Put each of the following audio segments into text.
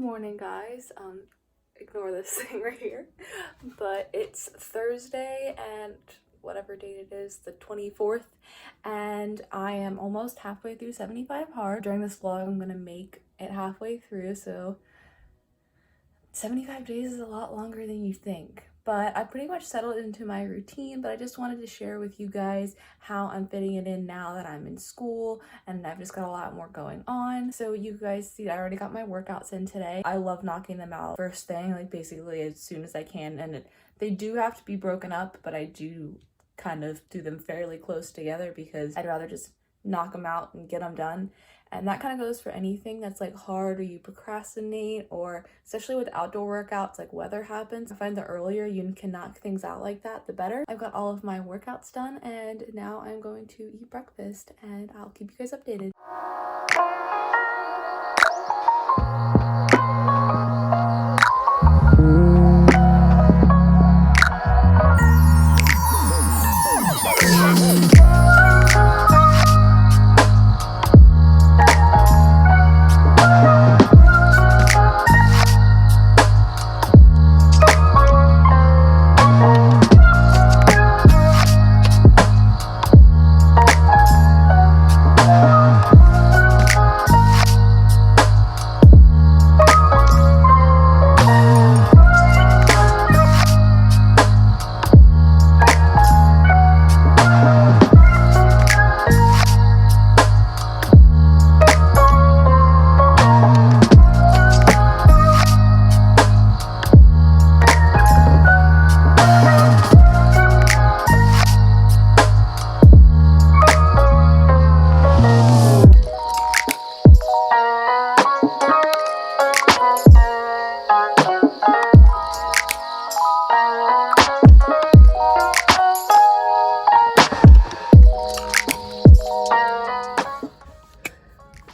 morning, guys. Ignore this thing right here, but it's Thursday and whatever date it is, the 24th, and I am almost halfway through 75 hard. During this vlog, I'm gonna make it halfway through, so 75 days is a lot longer than you think. But I pretty much settled into my routine, but I just wanted to share with you guys how I'm fitting it in now that I'm in school and I've just got a lot more going on. So you guys see, I already got my workouts in today. I love knocking them out first thing, like basically as soon as I can. And they do have to be broken up, but I do kind of do them fairly close together because I'd rather just knock them out and get them done. And that kind of goes for anything that's like hard or you procrastinate, or especially with outdoor workouts, like weather happens. I find the earlier you can knock things out like that, the better. I've got all of my workouts done and now I'm going to eat breakfast and I'll keep you guys updated.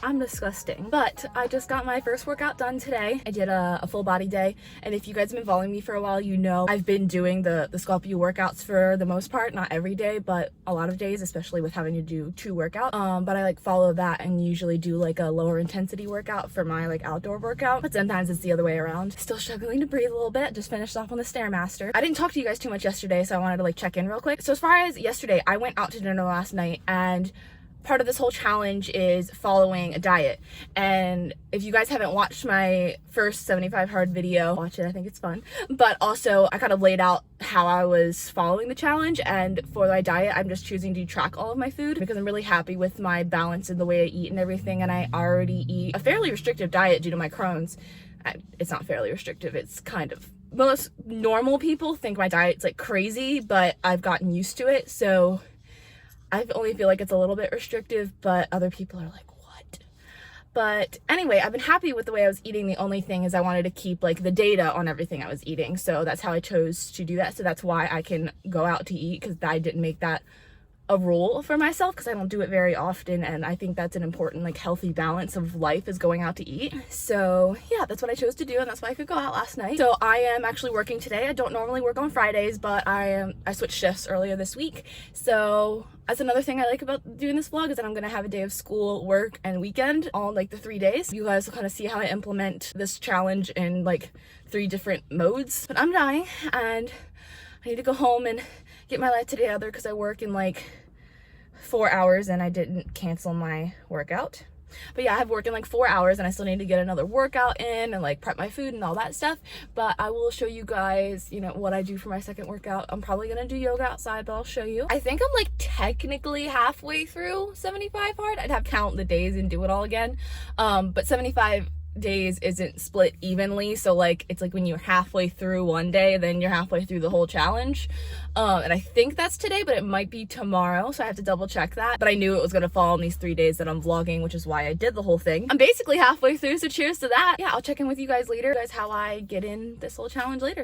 I'm disgusting, but I just got my first workout done today. I did a full body day, and if you guys have been following me for a while, you know I've been doing the Sculpt workouts for the most part, not every day, but a lot of days, especially with having to do 2 workouts. But I like follow that and usually do like a lower intensity workout for my like outdoor workout, but sometimes it's the other way around. Still struggling to breathe a little bit. Just finished off on the Stairmaster. I didn't talk to you guys too much yesterday, so I wanted to like check in real quick. So as far as yesterday, I went out to dinner last night, and part of this whole challenge is following a diet. And if you guys haven't watched my first 75 hard video, watch it, I think it's fun. But also I kind of laid out how I was following the challenge, and for my diet I'm just choosing to track all of my food because I'm really happy with my balance and the way I eat and everything. And I already eat a fairly restrictive diet due to my Crohn's. It's not fairly restrictive, it's kind of, most normal people think my diet's like crazy, but I've gotten used to it, so I only feel like it's a little bit restrictive, but other people are like, what? But anyway, I've been happy with the way I was eating. The only thing is I wanted to keep like the data on everything I was eating. So that's how I chose to do that. So that's why I can go out to eat, because I didn't make that a rule for myself because I don't do it very often, and I think that's an important like healthy balance of life, is going out to eat. So yeah, that's what I chose to do, and that's why I could go out last night. So I am actually working today. I don't normally work on Fridays, but I switched shifts earlier this week. So that's another thing I like about doing this vlog, is that I'm gonna have a day of school, work, and weekend, all like the 3 days. You guys will kind of see how I implement this challenge in like 3 different modes. But I'm dying, and I need to go home and get my life together because I work in like 4 hours and I didn't cancel my workout. But yeah, I have work in like 4 hours and I still need to get another workout in and like prep my food and all that stuff. But I will show you guys, you know, what I do for my second workout. I'm probably gonna do yoga outside, but I'll show you. I think I'm like technically halfway through 75 hard. I'd have to count the days and do it all again. But 75 days isn't split evenly, so like it's like when you're halfway through one day, then you're halfway through the whole challenge. And I think that's today, but it might be tomorrow, so I have to double check that. But I knew it was gonna fall on these 3 days that I'm vlogging, which is why I did the whole thing. I'm basically halfway through, so cheers to that. Yeah, I'll check in with you guys later, guys, how I get in this whole challenge later.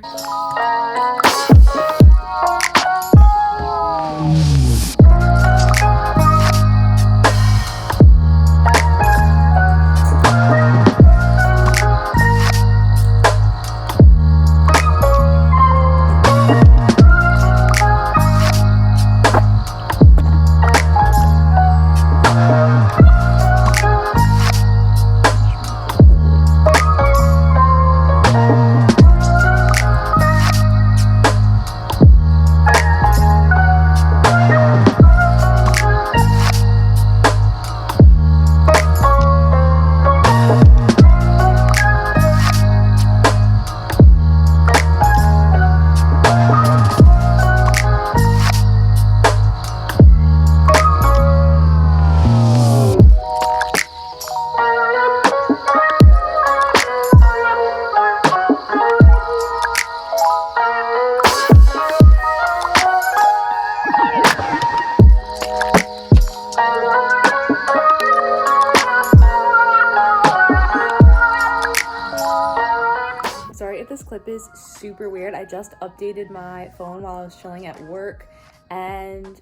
clip is super weird. I just updated my phone while I was chilling at work, and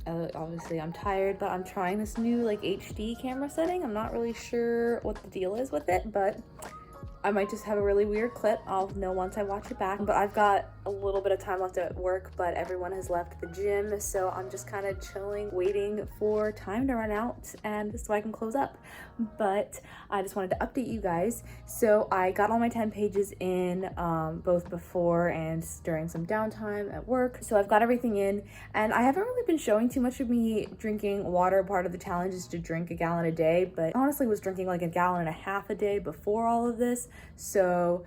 obviously I'm tired, but I'm trying this new like HD camera setting. I'm not really sure what the deal is with it, but I might just have a really weird clip. I'll know once I watch it back. But I've got a little bit of time left at work, but everyone has left the gym, so I'm just kind of chilling, waiting for time to run out and so I can close up. But I just wanted to update you guys. So I got all my 10 pages in, both before and during some downtime at work. So I've got everything in, and I haven't really been showing too much of me drinking water. Part of the challenge is to drink a gallon a day, but honestly was drinking like a gallon and a half a day before all of this. So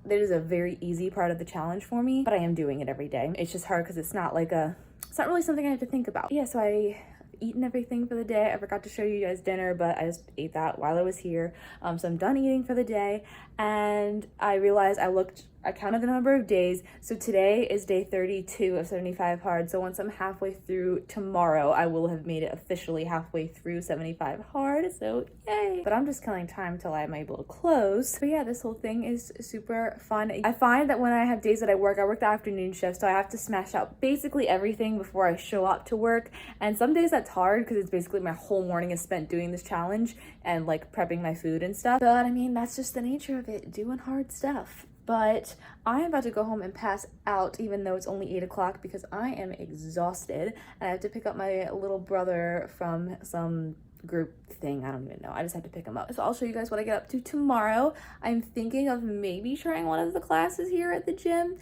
that is a very easy part of the challenge for me, but I am doing it every day. It's just hard because it's not really something I have to think about. Yeah, so I eaten everything for the day. I forgot to show you guys dinner, but I just ate that while I was here. So I'm done eating for the day, and I realized I counted the number of days. So today is day 32 of 75 hard. So once I'm halfway through tomorrow, I will have made it officially halfway through 75 hard. So yay! But I'm just killing time till I'm able to close. But yeah, this whole thing is super fun. I find that when I have days that I work the afternoon shift, so I have to smash out basically everything before I show up to work. And some days that's hard because it's basically my whole morning is spent doing this challenge and like prepping my food and stuff. But I mean, that's just the nature of it, doing hard stuff. But I am about to go home and pass out, even though it's only 8 o'clock, because I am exhausted and I have to pick up my little brother from some group thing. I don't even know. I just have to pick him up. So I'll show you guys what I get up to tomorrow. I'm thinking of maybe trying one of the classes here at the gym.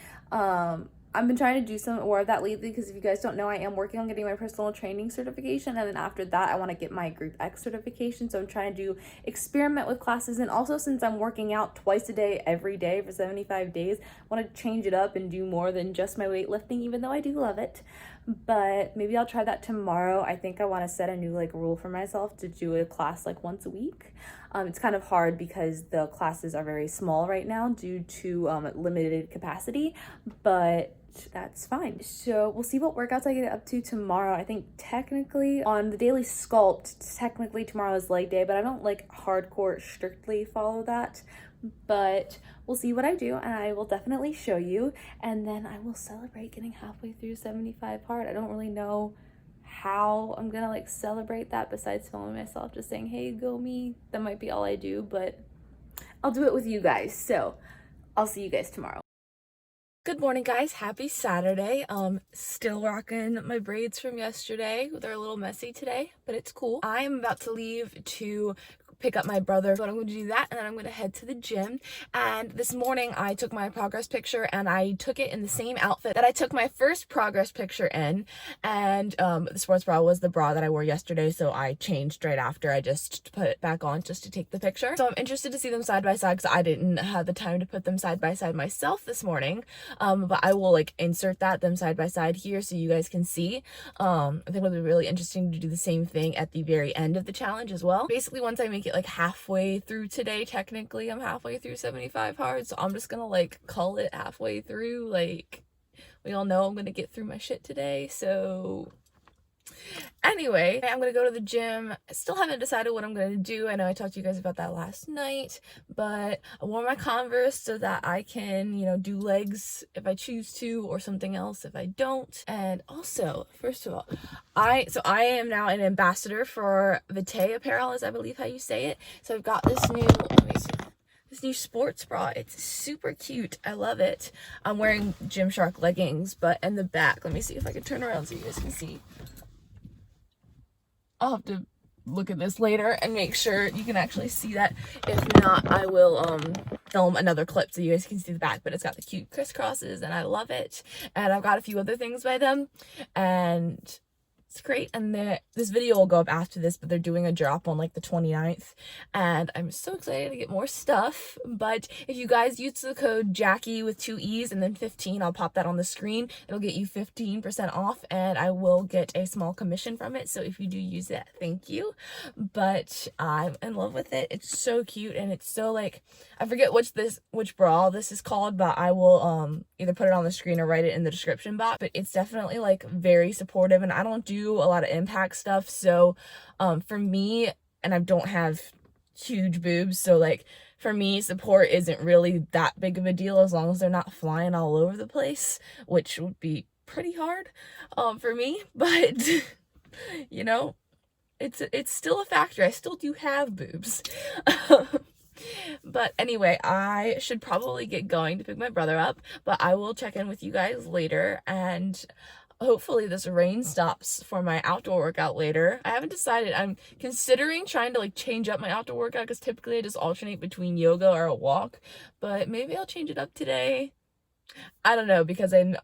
I've been trying to do some more of that lately because if you guys don't know, I am working on getting my personal training certification, and then after that I want to get my group X certification. So I'm trying to experiment with classes, and also since I'm working out twice a day every day for 75 days, I want to change it up and do more than just my weightlifting, even though I do love it. But maybe I'll try that tomorrow. I think I want to set a new like rule for myself to do a class like once a week. It's kind of hard because the classes are very small right now due to limited capacity, but that's fine. So we'll see what workouts I get up to tomorrow. I think technically on the daily sculpt, technically tomorrow is leg day, but I don't like hardcore strictly follow that. But we'll see what I do, and I will definitely show you, and then I will celebrate getting halfway through 75 hard. I don't really know how I'm gonna like celebrate that besides filming myself just saying, hey, go me. That might be all I do, but I'll do it with you guys. So I'll see you guys tomorrow. Good morning, guys. Happy Saturday. Still rocking my braids from yesterday. They're a little messy today, but it's cool. I'm about to leave to pick up my brother, but I'm going to do that, and then I'm going to head to the gym. And this morning I took my progress picture, and I took it in the same outfit that I took my first progress picture in, and the sports bra was the bra that I wore yesterday, so I changed right after. I just put it back on just to take the picture. So I'm interested to see them side by side because I didn't have the time to put them side by side myself this morning, but I will like insert them side by side here so you guys can see. I think it'll be really interesting to do the same thing at the very end of the challenge as well. Basically, once I make it like halfway through today, technically I'm halfway through 75 hard, so I'm just gonna like call it halfway through. Like, we all know I'm gonna get through my shit today. So anyway, I'm gonna go to the gym. I still haven't decided what I'm gonna do. I know I talked to you guys about that last night, but I wore my Converse so that I can, you know, do legs if I choose to, or something else if I don't. And also, first of all, I am now an ambassador for Vitae apparel, is I believe how you say it. So I've got this new, this new sports bra. It's super cute. I love it. I'm wearing Gymshark leggings, but in the back, let me see if I can turn around so you guys can see. I'll have to look at this later and make sure you can actually see that. If not, I will film another clip so you guys can see the back. But it's got the cute crisscrosses, and I love it. And I've got a few other things by them, and it's great. And this video will go up after this, but they're doing a drop on like the 29th, and I'm so excited to get more stuff. But if you guys use the code Jackie with 2 E's and then 15, I'll pop that on the screen. It'll get you 15% off, and I will get a small commission from it. So if you do use it, thank you. But I'm in love with it. It's so cute, and it's so like, I forget which bra this is called, but I will either put it on the screen or write it in the description box. But it's definitely like very supportive, and I don't do a lot of impact stuff, so for me, and I don't have huge boobs, so like For me, support isn't really that big of a deal as long as they're not flying all over the place, which would be pretty hard for me, but you know, it's still a factor. I still do have boobs. But anyway, I should probably get going to pick my brother up, but I will check in with you guys later, and hopefully this rain stops for my outdoor workout later. I haven't decided. I'm considering trying to like change up my outdoor workout because typically I just alternate between yoga or a walk, but maybe I'll change it up today. I don't know, because I'm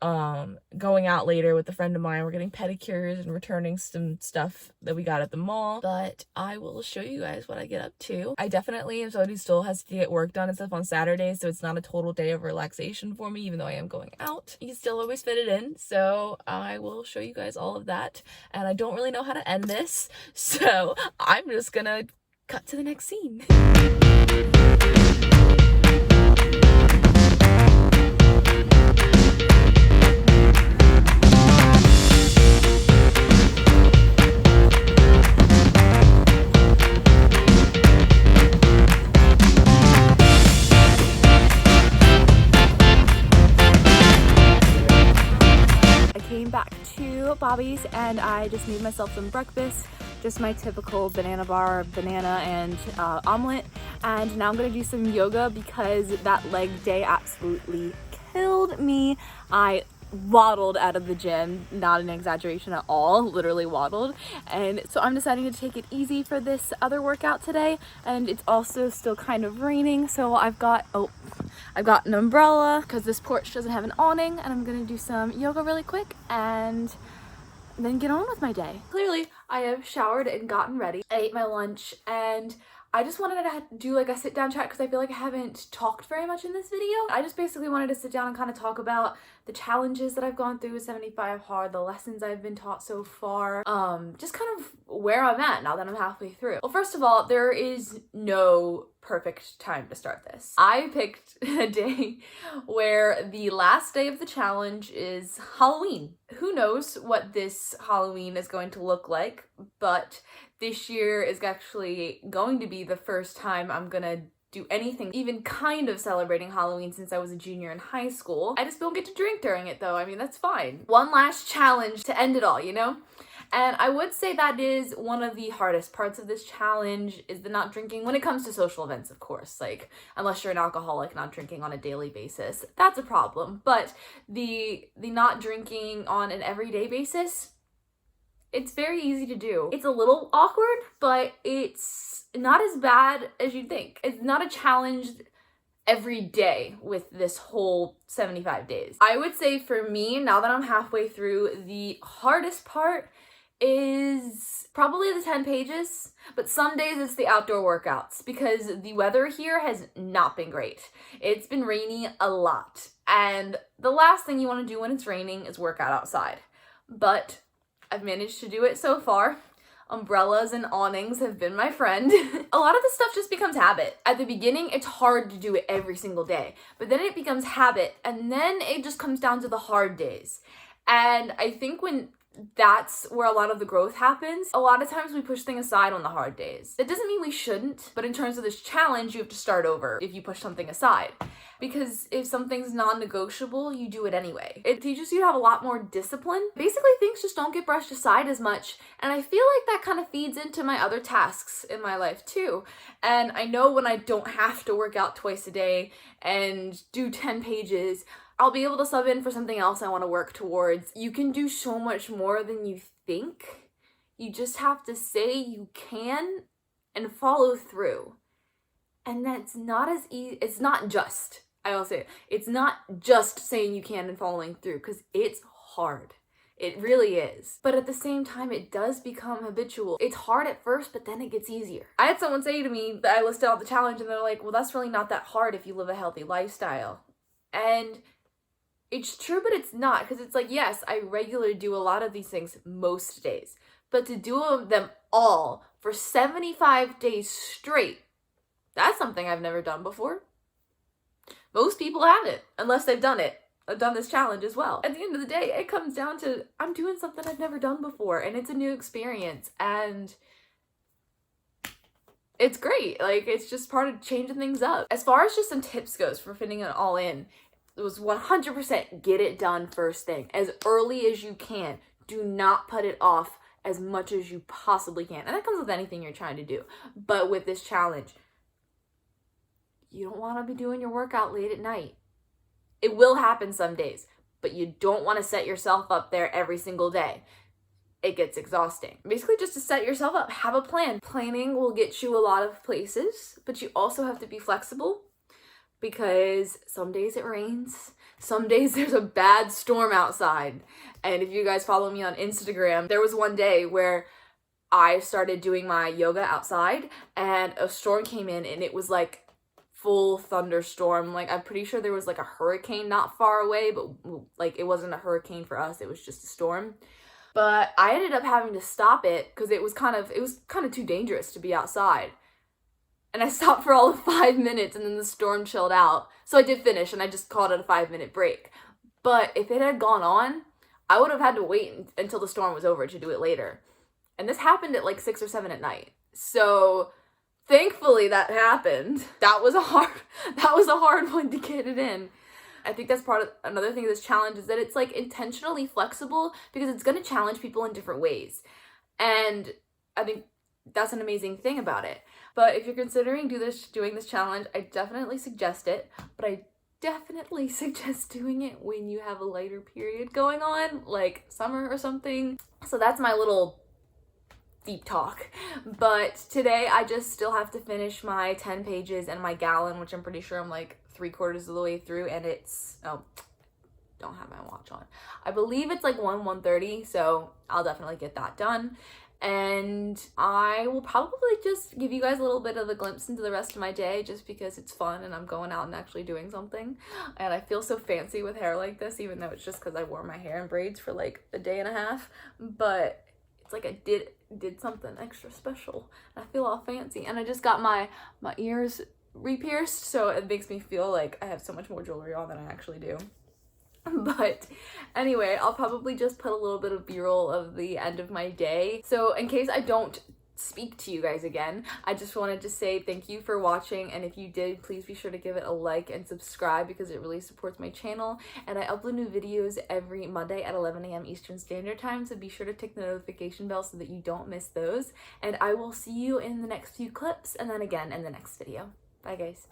going out later with a friend of mine. We're getting pedicures and returning some stuff that we got at the mall, but I will show you guys what I get up to. I definitely am somebody who still has to get work done and stuff on Saturdays, so it's not a total day of relaxation for me, even though I am going out. You can still always fit it in, so I will show you guys all of that, and I don't really know how to end this, so I'm just gonna cut to the next scene. Back to Bobby's and I just made myself some breakfast, just my typical banana bar, banana and omelet, and now I'm gonna do some yoga because that leg day absolutely killed me. I waddled out of the gym, not an exaggeration at all, literally waddled, and so I'm deciding to take it easy for this other workout today, and it's also still kind of raining, so I've got an umbrella because this porch doesn't have an awning, and I'm gonna do some yoga really quick and then get on with my day. Clearly, I have showered and gotten ready. I ate my lunch and I just wanted to do like a sit down chat because I feel like I haven't talked very much in this video. I just basically wanted to sit down and kind of talk about the challenges that I've gone through with 75 hard, the lessons I've been taught so far, just kind of where I'm at now that I'm halfway through. Well, first of all, there is no perfect time to start this. I picked a day where the last day of the challenge is Halloween. Who knows what this Halloween is going to look like, but this year is actually going to be the first time I'm gonna do anything even kind of celebrating Halloween since I was a junior in high school. I just don't get to drink during it though. I mean, that's fine. One last challenge to end it all, you know? And I would say that is one of the hardest parts of this challenge, is the not drinking when it comes to social events, of course. Like, unless you're an alcoholic, not drinking on a daily basis, that's a problem. But the not drinking on an everyday basis, it's very easy to do. It's a little awkward, but it's not as bad as you'd think. It's not a challenge every day with this whole 75 days. I would say for me, now that I'm halfway through, the hardest part is probably the 10 pages, but some days it's the outdoor workouts because the weather here has not been great. It's been rainy a lot, and the last thing you want to do when it's raining is work out outside. But I've managed to do it so far. Umbrellas and awnings have been my friend. A lot of this stuff just becomes habit. At the beginning, it's hard to do it every single day, but then it becomes habit, and then it just comes down to the hard days. And I think when that's where a lot of the growth happens, a lot of times we push things aside on the hard days. That doesn't mean we shouldn't, but in terms of this challenge, you have to start over if you push something aside. Because if something's non-negotiable, you do it anyway. It teaches you to have a lot more discipline. Basically, things just don't get brushed aside as much, and I feel like that kind of feeds into my other tasks in my life too. And I know when I don't have to work out twice a day and do 10 pages, I'll be able to sub in for something else I want to work towards. You can do so much more than you think. You just have to say you can and follow through. And that's not as easy. It's not just, I will say, it's not just saying you can and following through, because it's hard. It really is. But at the same time, it does become habitual. It's hard at first, but then it gets easier. I had someone say to me that I listed out the challenge, and they're like, well, that's really not that hard if you live a healthy lifestyle. And it's true, but it's not, because it's like, yes, I regularly do a lot of these things most days, but to do them all for 75 days straight, that's something I've never done before. Most people haven't, unless they've done it. I've done this challenge as well. At the end of the day, it comes down to I'm doing something I've never done before, and it's a new experience, and it's great. Like, it's just part of changing things up. As far as just some tips goes for fitting it all in, it was 100% get it done first thing, as early as you can. Do not put it off as much as you possibly can. And that comes with anything you're trying to do. But with this challenge, you don't want to be doing your workout late at night. It will happen some days, but you don't want to set yourself up there every single day. It gets exhausting. Basically, just to set yourself up, have a plan. Planning will get you a lot of places, but you also have to be flexible, because some days it rains, some days there's a bad storm outside. And if you guys follow me on Instagram, there was one day where I started doing my yoga outside and a storm came in, and it was like full thunderstorm. Like, I'm pretty sure there was like a hurricane not far away, but like it wasn't a hurricane for us, it was just a storm. But I ended up having to stop it because it was kind of too dangerous to be outside. And I stopped for all of 5 minutes, and then the storm chilled out. So I did finish, and I just called it a 5-minute break. But if it had gone on, I would have had to wait until the storm was over to do it later. And this happened at like 6 or 7 at night. So thankfully that happened. That was a hard one to get it in. I think that's another thing of this challenge is that it's like intentionally flexible, because it's going to challenge people in different ways. And I think that's an amazing thing about it. But if you're considering doing this challenge, I definitely suggest it. But I definitely suggest doing it when you have a lighter period going on, like summer or something. So that's my little deep talk. But today I just still have to finish my 10 pages and my gallon, which I'm pretty sure I'm like 3/4 of the way through, and it's, oh, don't have my watch on. I believe it's like 1:30, so I'll definitely get that done. And I will probably just give you guys a little bit of a glimpse into the rest of my day, just because it's fun and I'm going out and actually doing something. And I feel so fancy with hair like this, even though it's just because I wore my hair in braids for like a day and a half. But it's like I did something extra special. I feel all fancy. And I just got my ears re-pierced, so it makes me feel like I have so much more jewelry on than I actually do. But anyway, I'll probably just put a little bit of b-roll of the end of my day. So in case I don't speak to you guys again, I just wanted to say thank you for watching, and if you did, please be sure to give it a like and subscribe, because it really supports my channel. And I upload new videos every Monday at 11 a.m. Eastern Standard Time, so be sure to tick the notification bell so that you don't miss those. And I will see you in the next few clips, and then again in the next video. Bye guys.